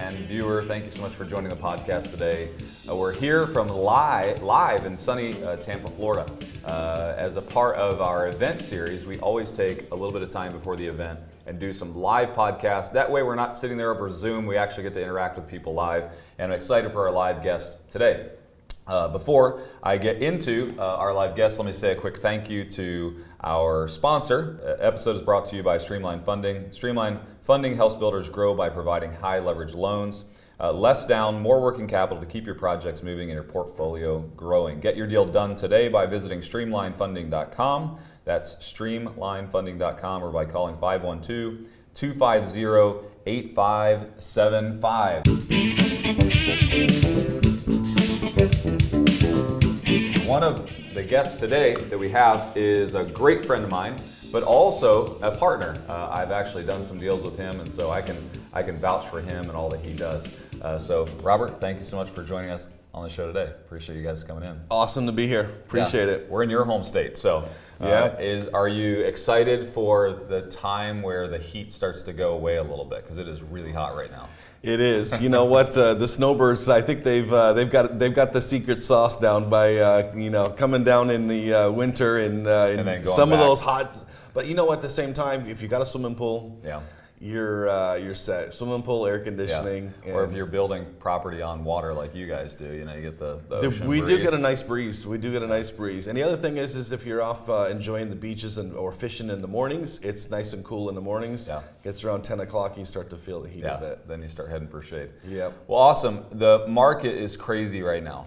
and viewer, thank you so much for joining the podcast today. We're here from live in sunny Tampa, Florida. As a part of our event series, we always take a little bit of time before the event and do some live podcasts. That way we're not sitting there over Zoom, we actually get to interact with people live, and I'm excited for our live guest today. Before I get into our live guests, let me say a quick thank you to our sponsor. Episode is brought to you by Streamline Funding. Streamline Funding helps builders grow by providing high leverage loans. Less down, more working capital to keep your projects moving and your portfolio growing. Get your deal done today by visiting streamlinefunding.com. That's streamlinefunding.com, or by calling 512-250-8575. One of the guests today that we have is a great friend of mine, but also a partner. I've actually done some deals with him, and so I can vouch for him and all that he does. So Robert, thank you so much for joining us on the show today. Appreciate you guys coming in. Awesome to be here. Appreciate it. We're in your home state, so are you excited for the time where the heat starts to go away a little bit, because it is really hot right now? It is. You know what? The snowbirds, I think they've got the secret sauce down by coming down in the winter and some of those hot. But you know, at the same time, if you got a swimming pool, you're set. Swimming pool, air conditioning, or if you're building property on water like you guys do, you get the ocean breeze. do get a nice breeze. We do get a nice breeze. And the other thing is if you're off enjoying the beaches or fishing in the mornings, it's nice and cool in the mornings. Gets around 10 o'clock, and you start to feel the heat a bit. Then you start heading for shade. Yep. Well, awesome. The market is crazy right now.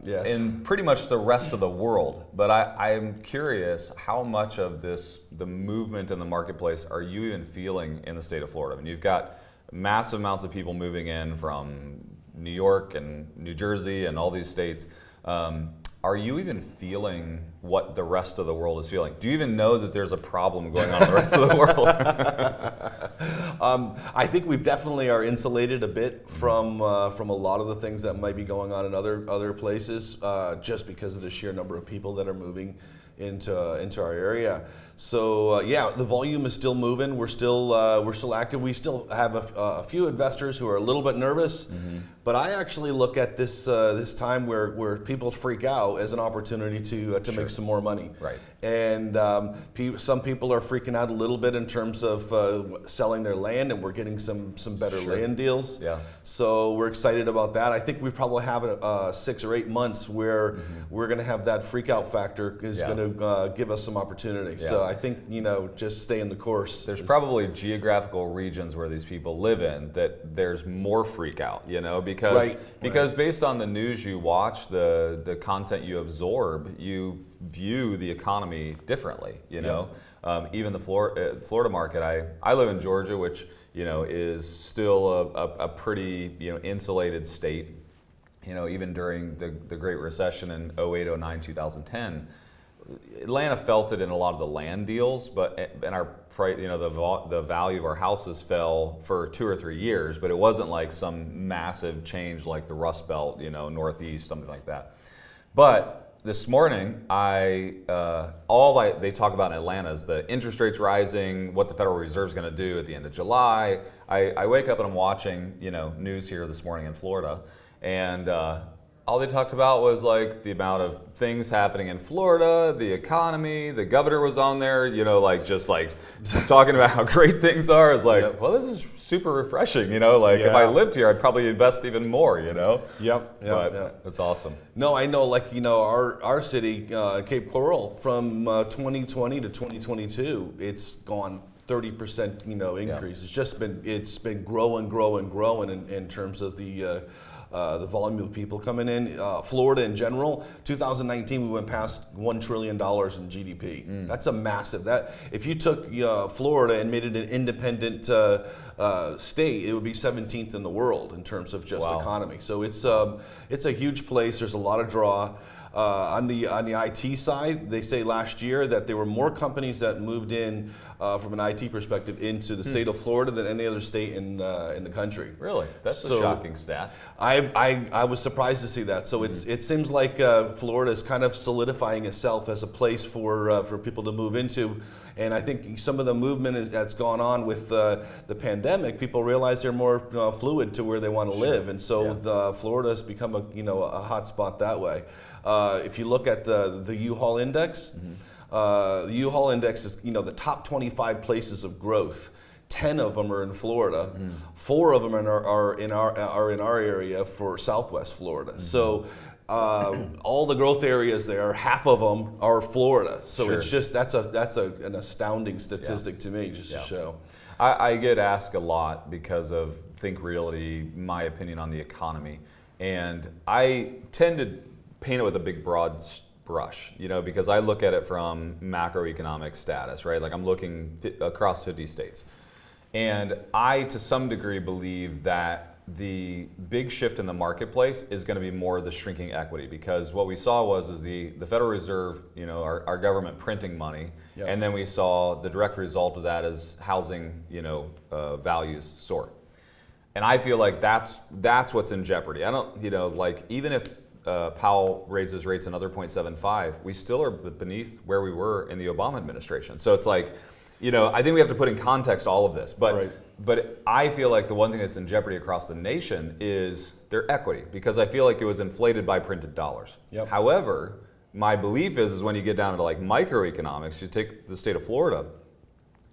Yes. In pretty much the rest of the world. But I'm curious, how much of the movement in the marketplace are you even feeling in the state of Florida? I mean, you've got massive amounts of people moving in from New York and New Jersey and all these states. Are you even feeling what the rest of the world is feeling? Do you even know that there's a problem going on in the rest of the world? I think we definitely are insulated a bit from a lot of the things that might be going on in other places, just because of the sheer number of people that are moving into our area. So the volume is still moving. We're still active. We still have a few investors who are a little bit nervous, but I actually look at this time where people freak out as an opportunity to make some more money. Right. And some people are freaking out a little bit in terms of selling their land, and we're getting some better land deals. Yeah. So we're excited about that. I think we probably have 6 or 8 months where we're going to have that freak out factor is going to give us some opportunity. Yeah. So I think, just stay in the course. There's probably geographical regions where these people live in that there's more freak out, because based on the news you watch, the content you absorb, you view the economy differently, even the Florida market. I live in Georgia, which is still a pretty insulated state. Even during the Great Recession in 08, 09, 2010, Atlanta felt it in a lot of the land deals, but the value of our houses fell for 2 or 3 years, but it wasn't like some massive change like the Rust Belt, Northeast, something like that. But this morning, they talk about in Atlanta is the interest rates rising, what the Federal Reserve is going to do at the end of July. I wake up and I'm watching news here this morning in Florida, and all they talked about was like the amount of things happening in Florida, the economy. The governor was on there, just talking about how great things are. It's like, well, this is super refreshing, If I lived here, I'd probably invest even more, That's awesome. No, I know, our city, Cape Coral, from 2020 to 2022, it's gone 30% increase. It's been growing in terms of the volume of people coming in. Florida in general, 2019 we went past $1 trillion in GDP. That's a massive. If you took Florida and made it an independent state, it would be 17th in the world in terms of just economy. So it's a huge place. There's a lot of draw. On the IT side, they say last year that there were more companies that moved in from an IT perspective into the state of Florida than any other state in the country. Really? That's a shocking stat. I was surprised to see that. So it seems like Florida is kind of solidifying itself as a place for people to move into. And I think some of the movement that's gone on with the pandemic, people realize they're more fluid to where they want to live, and so Florida has become a hot spot that way. If you look at the U-Haul index, the U-Haul index is the top 25 places of growth. 10 of them are in Florida. 4 of them are in our area for Southwest Florida. So all the growth areas there, half of them are Florida. So it's just that's an astounding statistic to me, just to show. I get asked a lot because of Think Realty, my opinion on the economy, and I tend to paint it with a big broad brush, because I look at it from macroeconomic status, right? Like I'm looking across 50 states. And I, to some degree, believe that the big shift in the marketplace is going to be more the shrinking equity, because what we saw was the Federal Reserve, our government printing money, and then we saw the direct result of that is housing, values soar. And I feel like that's what's in jeopardy. I don't, like even if Powell raises rates another 0.75, we still are beneath where we were in the Obama administration. So it's like, I think we have to put in context all of this, but I feel like the one thing that's in jeopardy across the nation is their equity, because I feel like it was inflated by printed dollars. However, my belief is when you get down to like microeconomics, you take the state of Florida,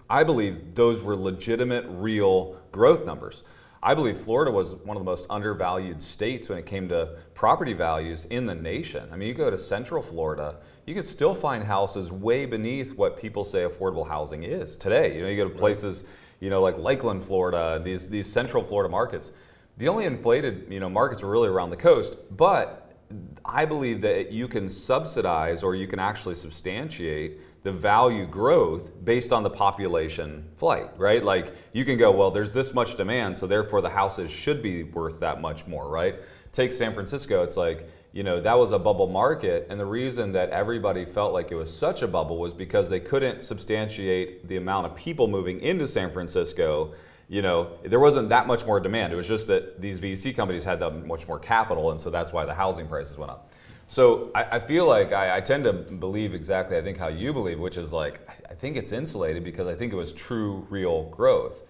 I believe those were legitimate, real growth numbers. I believe Florida was one of the most undervalued states when it came to property values in the nation. I mean, you go to Central Florida, you can still find houses way beneath what people say affordable housing is today. You go to places, like Lakeland, Florida, these Central Florida markets. The only inflated, markets were really around the coast, but I believe that you can subsidize or you can actually substantiate the value growth based on the population flight, right? Like you can go, well, there's this much demand, so therefore the houses should be worth that much more, right? Take San Francisco, it's like, that was a bubble market, and the reason that everybody felt like it was such a bubble was because they couldn't substantiate the amount of people moving into San Francisco. There wasn't that much more demand. It was just that these VC companies had that much more capital, and so that's why the housing prices went up. So I feel like I tend to believe exactly, I think, how you believe, which is like, I think it's insulated because I think it was true, real growth.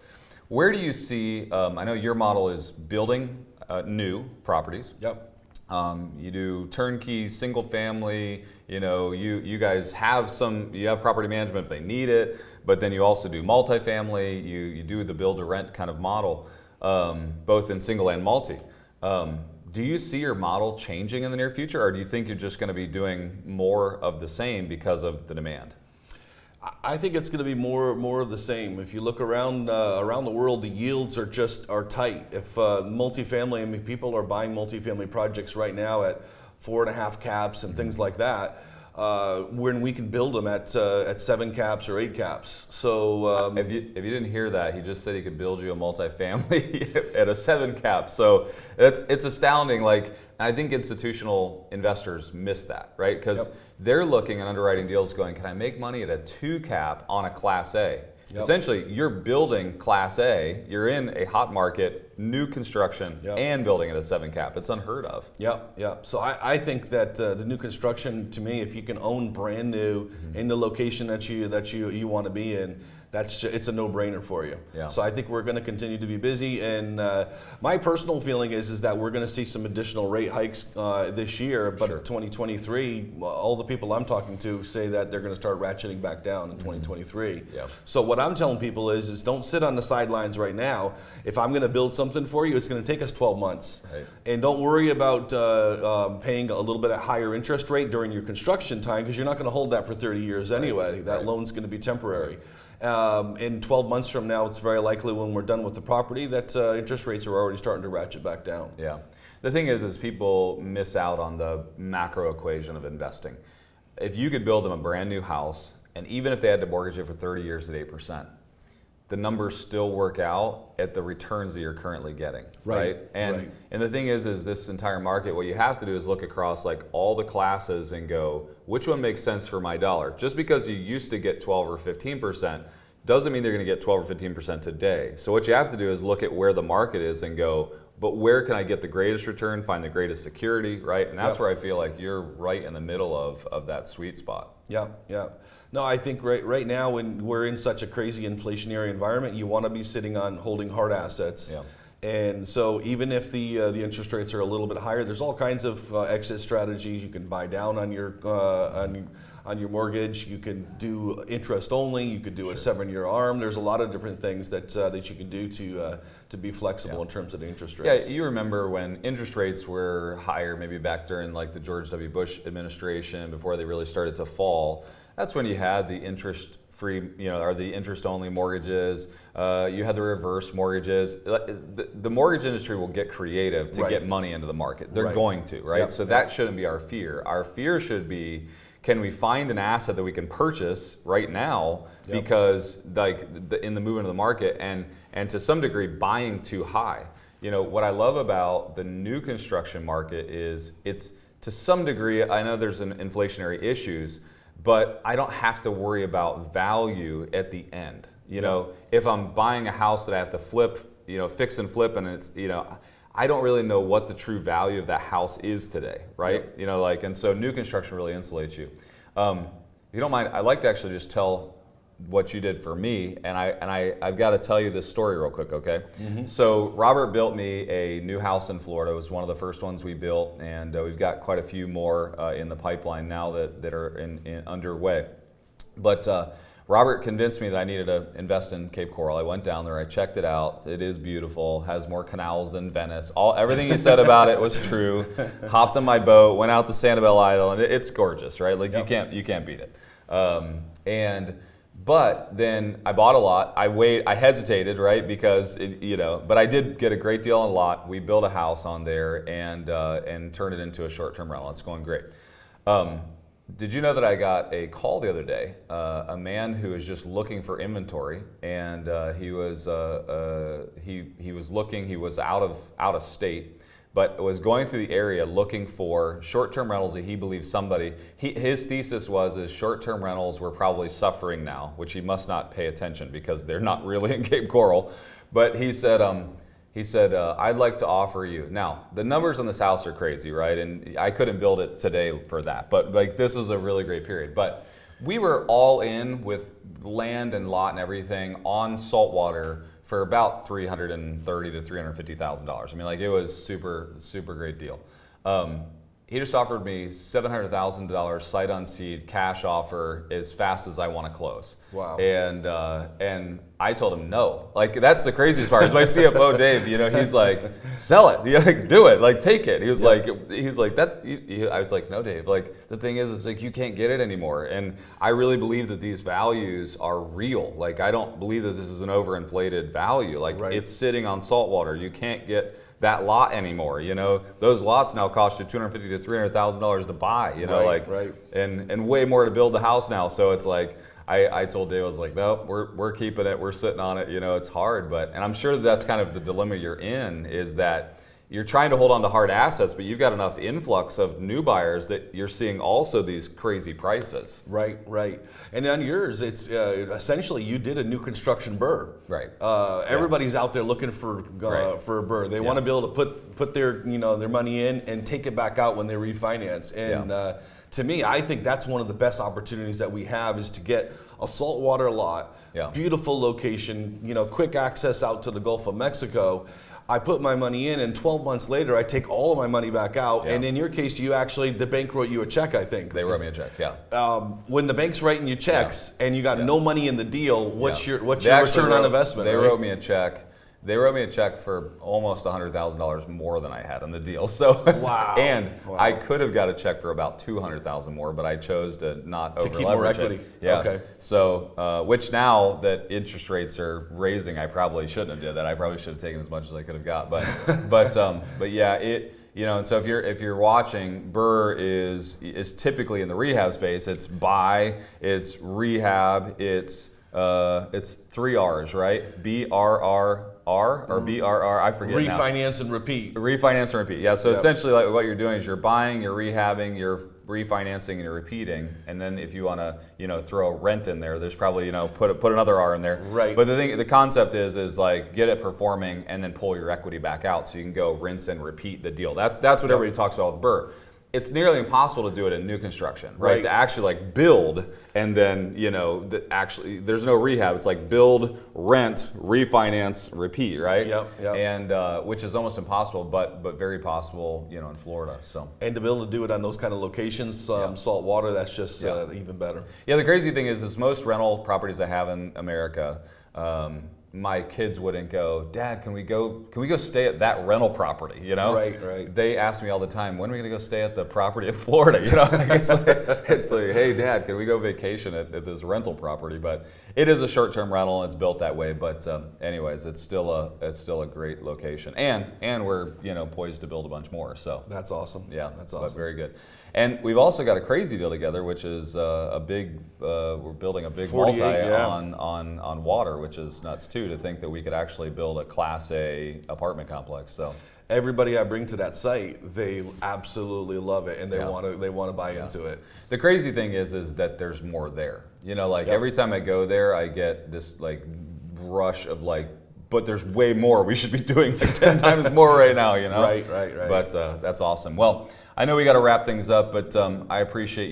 Where do you see, I know your model is building new properties. You do turnkey, single family, you guys have you have property management if they need it, but then you also do multifamily, you do the build to rent kind of model, both in single and multi. Do you see your model changing in the near future, or do you think you're just going to be doing more of the same because of the demand? I think it's going to be more of the same. If you look around the world, the yields are tight. If multifamily, people are buying multifamily projects right now at 4.5 caps and things like that, when we can build them at 7 caps or 8 caps. So if you didn't hear that, he just said he could build you a multifamily at a 7 cap. So it's astounding. Like, I think institutional investors miss that, right? Because they're looking at underwriting deals going, can I make money at a 2 cap on a Class A? Essentially, you're building Class A, you're in a hot market, new construction, and building at a 7 cap. It's unheard of. So I think that the new construction, to me, if you can own brand new in the location that you want to be in, it's a no-brainer for you. So I think we're going to continue to be busy, and my personal feeling is that we're going to see some additional rate hikes this year, but 2023, all the people I'm talking to say that they're going to start ratcheting back down in 2023. So what I'm telling people is don't sit on the sidelines right now. If I'm going to build something for you, it's going to take us 12 months. And don't worry about paying a little bit of higher interest rate during your construction time, because you're not going to hold that for 30 years anyway. That loan's going to be temporary. In 12 months from now, it's very likely when we're done with the property that interest rates are already starting to ratchet back down. The thing is people miss out on the macro equation of investing. If you could build them a brand new house, and even if they had to mortgage it for 30 years at 8%, the numbers still work out at the returns that you're currently getting, right? And the thing is this entire market, what you have to do is look across like all the classes and go, which one makes sense for my dollar? Just because you used to get 12 or 15% doesn't mean they're going to get 12 or 15% today. So what you have to do is look at where the market is and go, but where can I get the greatest return, find the greatest security, right? And that's where I feel like you're right in the middle of that sweet spot. Yeah. No, I think right now when we're in such a crazy inflationary environment, you want to be sitting on holding hard assets. Yeah. And so even if the interest rates are a little bit higher, there's all kinds of exit strategies. You can buy down on your mortgage. You can do interest only. You could do a 7-year ARM. There's a lot of different things that you can do to be flexible in terms of the interest rates. Yeah, you remember when interest rates were higher, maybe back during like the George W. Bush administration, before they really started to fall. That's when you had the interest-free, or the interest-only mortgages. You had the reverse mortgages. The mortgage industry will get creative to get money into the market. They're going to, right? Yep. So that shouldn't be our fear. Our fear should be, can we find an asset that we can purchase right now because in the movement of the market and to some degree buying too high. What I love about the new construction market is it's to some degree, I know there's an inflationary issues, but I don't have to worry about value at the end. If I'm buying a house that I have to flip, fix and flip, and it's, I don't really know what the true value of that house is today, right? And so new construction really insulates you. If you don't mind, I'd like to actually just tell what you did for me, and I've got to tell you this story real quick, okay? Mm-hmm. So Robert built me a new house in Florida. It was one of the first ones we built, and we've got quite a few more in the pipeline now that are in underway. But Robert convinced me that I needed to invest in Cape Coral. I went down there, I checked it out. It is beautiful, has more canals than Venice. Everything he said about it was true. Hopped on my boat, went out to Sanibel Island. It's gorgeous, right? Like you can't beat it. But then I bought a lot. I hesitated, right? Because but I did get a great deal on a lot. We built a house on there and turned it into a short-term rental. It's going great. Did you know that I got a call the other day? A man who was just looking for inventory, and he was looking. He was out of state, but was going through the area looking for short-term rentals that he believed his thesis was short-term rentals were probably suffering now, which he must not pay attention because they're not really in Cape Coral. But he said, I'd like to offer you. Now, the numbers on this house are crazy, right? And I couldn't build it today for that, but like this was a really great period. But we were all in with land and lot and everything on saltwater for about $330,000 to $350,000. I mean, like it was super great deal. He just offered me $700,000 sight unseen cash offer as fast as I want to close. Wow. And I told him no. Like that's the craziest part. Is my CFO Dave, he's like, sell it, do it, like take it. He was like that. I was like, no, Dave. Like the thing is like you can't get it anymore. And I really believe that these values are real. Like I don't believe that this is an overinflated value. Like it's sitting on saltwater. You can't get that lot anymore. Those lots now cost you $250,000 to $300,000 to buy. And way more to build the house now. So it's like I told Dave, I was like, no, we're keeping it. We're sitting on it. It's hard, and I'm sure that's kind of the dilemma you're in is that you're trying to hold on to hard assets, but you've got enough influx of new buyers that you're seeing also these crazy prices. Right. And on yours, it's essentially you did a new construction burr. Right. Everybody's out there looking for a burr. They want to be able to put their their money in and take it back out when they refinance. And to me, I think that's one of the best opportunities that we have is to get a saltwater lot, beautiful location, quick access out to the Gulf of Mexico. I put my money in, and 12 months later, I take all of my money back out. Yeah. And in your case, the bank wrote you a check, I think. They wrote me a check, when the bank's writing you checks and you got no money in the deal, what's your return on investment? They wrote me a check. They wrote me a check for almost $100,000 more than I had on the deal. So, wow. I could have got a check for about $200,000 more, but I chose to not over-leverage it. To keep more equity. Yeah. Okay. So, which now that interest rates are raising, I probably shouldn't have did that. I probably should have taken as much as I could have got. But yeah, and so if you're watching, burr is typically in the rehab space. It's buy, it's rehab, it's It's 3 R's, right? BRRR or BRR, I forget now. Refinance and repeat. Refinance and repeat. Yeah, so essentially like what you're doing is you're buying, you're rehabbing, you're refinancing, and you're repeating. And then if you want to, throw rent in there, there's probably, put another R in there. Right. But the concept is like get it performing and then pull your equity back out so you can go rinse and repeat the deal. That's what everybody talks about with BRRRR. It's nearly impossible to do it in new construction, right? To actually like build and then, actually there's no rehab. It's like build, rent, refinance, repeat, right? Yep. And which is almost impossible, but very possible, in Florida. So. And to be able to do it on those kind of locations, salt water, that's just even better. Yeah, the crazy thing is most rental properties I have in America, my kids wouldn't go, Dad, can we go stay at that rental property, Right. They ask me all the time, when are we going to go stay at the property in Florida, it's like, hey Dad, can we go vacation at this rental property? But it is a short-term rental, and it's built that way, but anyways, it's still a great location, and we're poised to build a bunch more, so. That's awesome. Yeah, that's awesome. Very good. And we've also got a crazy deal together, which is we're building a big multi on water, which is nuts too, to think that we could actually build a Class A apartment complex. So everybody I bring to that site, they absolutely love it, and they want to buy into it. The crazy thing is that there's more there. Every time I go there, I get this like rush of like, but there's way more. We should be doing like 10 times more right now, Right. But that's awesome. Well, I know we got to wrap things up, but I appreciate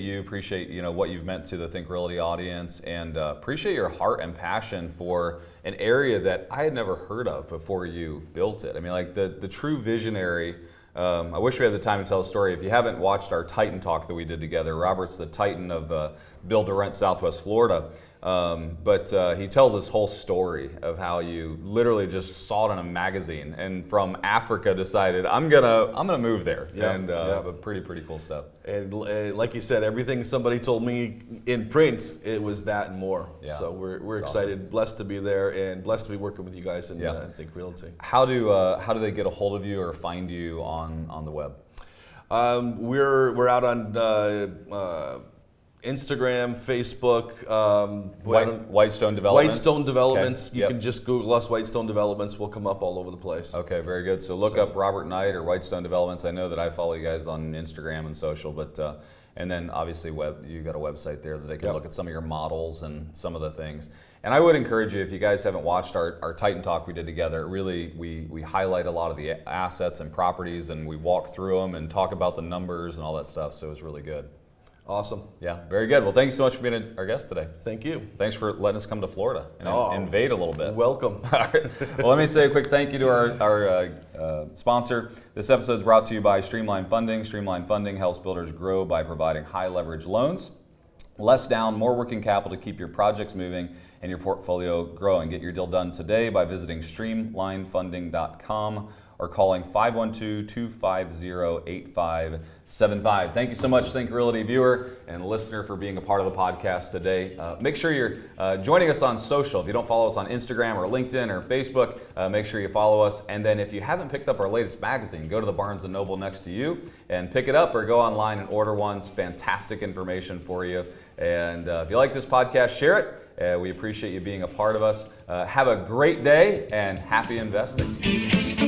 what you've meant to the Think Realty audience, and appreciate your heart and passion for an area that I had never heard of before you built it. I mean, like the true visionary. I wish we had the time to tell a story. If you haven't watched our Titan talk that we did together, Robert's the Titan of Build to Rent Southwest Florida. But he tells this whole story of how you literally just saw it in a magazine and from Africa decided I'm gonna move there. But pretty cool stuff. And like you said, everything somebody told me in print, it was that and more. Yeah. So we're excited, awesome. Blessed to be there, and blessed to be working with you guys in Think Realty. How do they get a hold of you or find you on the web? We're out on Instagram, Facebook, Whitestone Developments. Whitestone Developments. Okay. You can just Google us, Whitestone Developments. We'll come up all over the place. Okay, very good. So look up Robert Knight or Whitestone Developments. I know that I follow you guys on Instagram and social, but and then obviously you got a website there that they can look at some of your models and some of the things. And I would encourage you, if you guys haven't watched our Titan talk we did together, really we highlight a lot of the assets and properties, and we walk through them and talk about the numbers and all that stuff. So it was really good. Awesome. Yeah, very good. Well, thank you so much for being our guest today. Thank you. Thanks for letting us come to Florida and invade a little bit. Welcome. All right. Well, let me say a quick thank you to our sponsor. This episode is brought to you by Streamline Funding. Streamline Funding helps builders grow by providing high leverage loans. Less down, more working capital to keep your projects moving and your portfolio growing. Get your deal done today by visiting streamlinefunding.com or calling 512-250-8575. Thank you so much, Think Realty viewer and listener, for being a part of the podcast today. Make sure you're joining us on social. If you don't follow us on Instagram or LinkedIn or Facebook, make sure you follow us. And then if you haven't picked up our latest magazine, go to the Barnes & Noble next to you and pick it up, or go online and order one. It's fantastic information for you. And if you like this podcast, share it. We appreciate you being a part of us. Have a great day and happy investing.